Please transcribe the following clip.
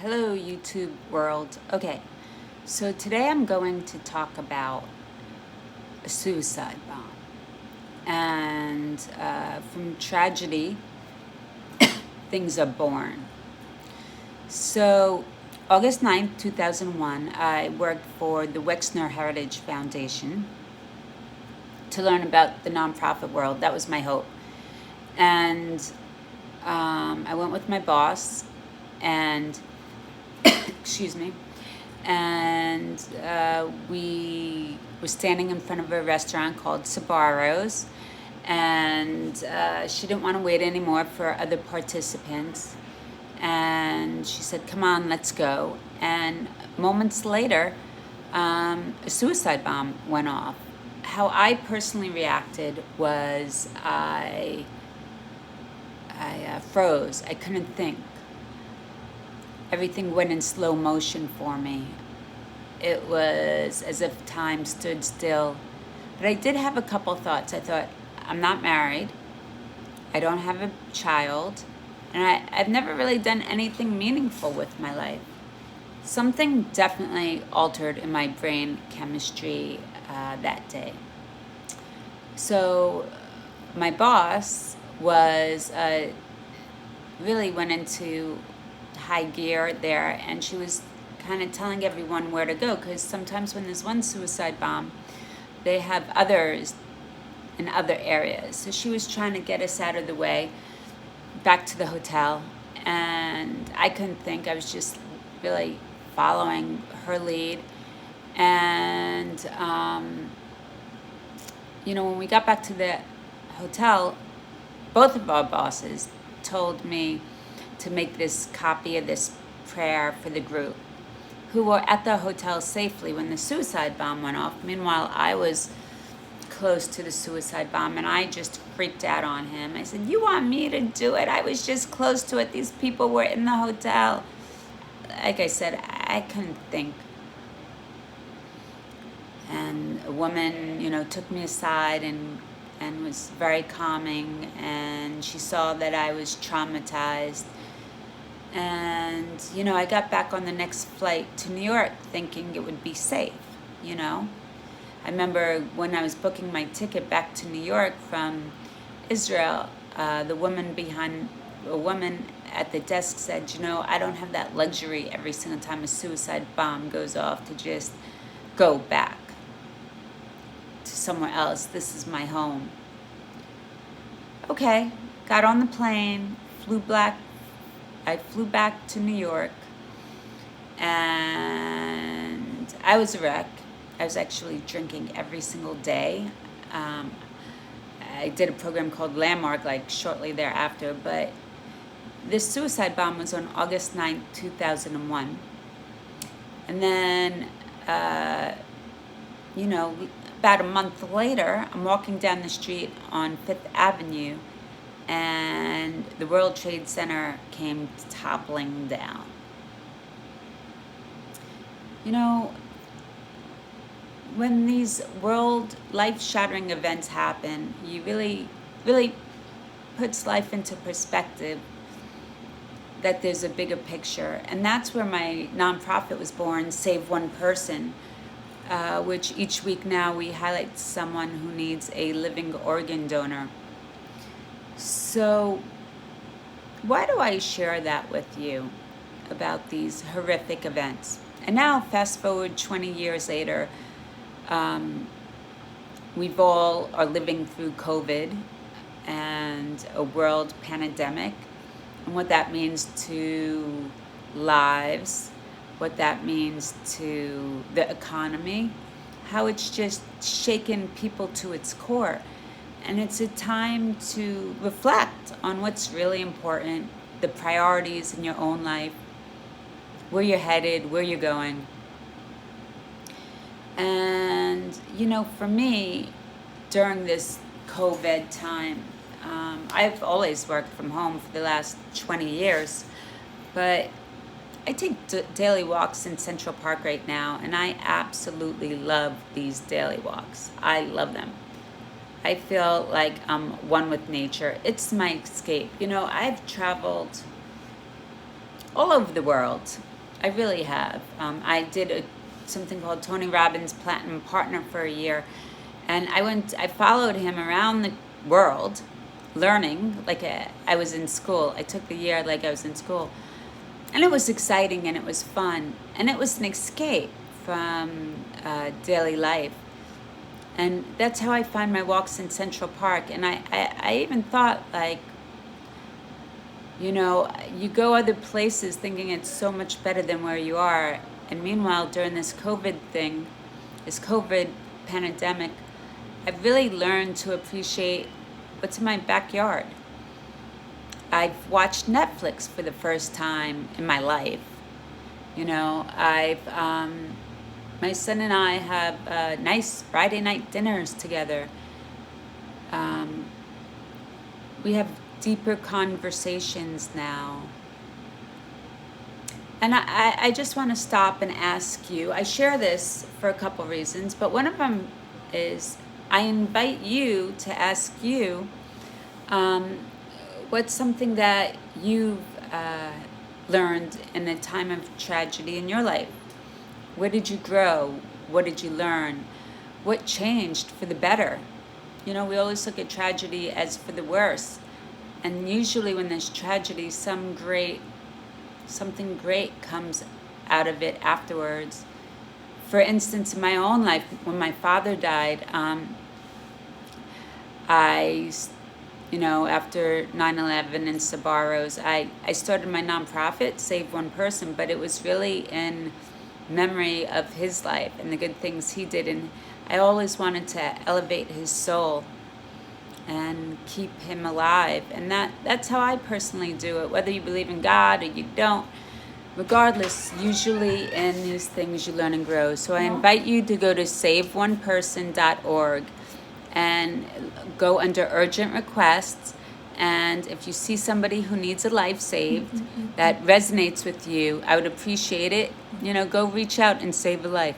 Hello, YouTube world. Okay, so today I'm going to talk about a suicide bomb. And from tragedy, things are born. So, August 9th, 2001, I worked for the Wexner Heritage Foundation to learn about the nonprofit world. That was my hope. And I went with my boss, and excuse me, and we were standing in front of a restaurant called Sabarros, and she didn't want to wait anymore for other participants, and she said, "Come on, let's go." And moments later, a suicide bomb went off. How I personally reacted was I froze. I couldn't think. Everything went in slow motion for me. It was as if time stood still. But I did have a couple thoughts. I thought, I'm not married. I don't have a child. And I've never really done anything meaningful with my life. Something definitely altered in my brain chemistry that day. So my boss was really went into high gear there, and she was kind of telling everyone where to go, because sometimes when there's one suicide bomb, they have others in other areas. So she was trying to get us out of the way, back to the hotel, and I couldn't think. I was just really following her lead. And when we got back to the hotel, both of our bosses told me to make this copy of this prayer for the group who were at the hotel safely when the suicide bomb went off. Meanwhile, I was close to the suicide bomb, and I just freaked out on him. I said, "You want me to do it? I was just close to it. These people were in the hotel." Like I said, I couldn't think. And a woman, took me aside and was very calming, and she saw that I was traumatized. And, I got back on the next flight to New York thinking it would be safe. I remember when I was booking my ticket back to New York from Israel, a woman at the desk said, "I don't have that luxury every single time a suicide bomb goes off to just go back to somewhere else. This is my home." Okay, got on the plane, I flew back to New York, and I was a wreck. I was actually drinking every single day. I did a program called Landmark shortly thereafter, but this suicide bomb was on August 9th, 2001. And then, about a month later, I'm walking down the street on Fifth Avenue, and the World Trade Center came toppling down. When these world life-shattering events happen, you really, really puts life into perspective, that there's a bigger picture. And that's where my nonprofit was born, Save One Person, which each week now we highlight someone who needs a living organ donor. So why do I share that with you about these horrific events? And now, fast forward 20 years later, we've all are living through COVID and a world pandemic, and what that means to lives, what that means to the economy, how it's just shaken people to its core. And it's a time to reflect on what's really important, the priorities in your own life, where you're headed, where you're going. And, for me, during this COVID time, I've always worked from home for the last 20 years, but I take daily walks in Central Park right now, and I absolutely love these daily walks. I love them. I feel like I'm one with nature. It's my escape. I've traveled all over the world. I really have. I did something called Tony Robbins Platinum Partner for a year, and I followed him around the world, learning I was in school. I took the year like I was in school, and it was exciting and it was fun and it was an escape from daily life. And that's how I find my walks in Central Park. And I even thought, like, you go other places thinking it's so much better than where you are. And meanwhile, during this COVID pandemic, I've really learned to appreciate what's in my backyard. I've watched Netflix for the first time in my life. My son and I have nice Friday night dinners together. We have deeper conversations now. And I just want to stop and ask you, I share this for a couple reasons, but one of them is I invite you to ask you, what's something that you've learned in a time of tragedy in your life? Where did you grow? What did you learn? What changed for the better? We always look at tragedy as for the worse. And usually when there's tragedy, something great comes out of it afterwards. For instance, in my own life, when my father died, after 9/11 and Sabarros, I started my nonprofit, Save One Person, but it was really in memory of his life and the good things he did. And I always wanted to elevate his soul and keep him alive. And that's how I personally do it, whether you believe in God or you don't. Regardless, usually in these things you learn and grow. So I invite you to go to saveoneperson.org and go under urgent requests. And if you see somebody who needs a life saved that resonates with you, I would appreciate it. Go reach out and save a life.